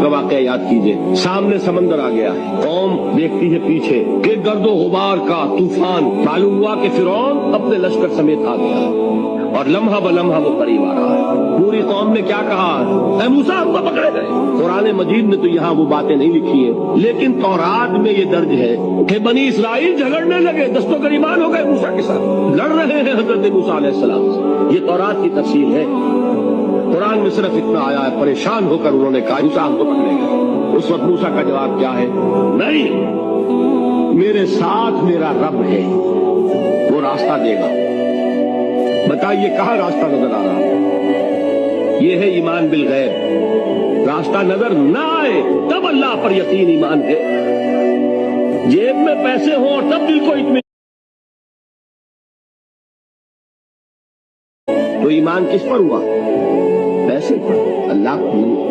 کا واقعہ یاد کیجئے، سامنے سمندر آ گیا ہے، قوم دیکھتی ہے پیچھے کہ گرد و غبار کا طوفان، معلوم ہوا کہ فرعون اپنے لشکر سمیت آ گیا اور لمحہ بلمحہ وہ قریب آ رہا ہے۔ پوری قوم نے کیا کہا؟ اے موسیٰ ہم تو پکڑے گئے۔ قرآن مجید میں تو یہاں وہ باتیں نہیں لکھی ہیں، لیکن تورات میں یہ درج ہے کہ بنی اسرائیل جھگڑنے لگے، دست و گریبان ہو گئے موسیٰ کے ساتھ، لڑ رہے ہیں حضرت موسیٰ علیہ السلام سے۔ یہ تورات کی تفصیل ہے۔ قرآن میں صرف اتنا آیا ہے، پریشان ہو کر انہوں نے کہا موسیٰ ہم کو پکڑے گئے۔ اس وقت موسیٰ کا جواب کیا ہے؟ نہیں، میرے ساتھ میرا رب ہے، وہ راستہ دے گا۔ بتائیے کہاں راستہ نظر آ رہا ہے؟ یہ ہے ایمان بالغیب۔ راستہ نظر نہ آئے تب اللہ پر یقین ایمان ہے۔ جیب میں پیسے ہوں اور تب دل کو اطمینان، تو ایمان کس پر ہوا؟ پیسے پر، اللہ کو نہیں۔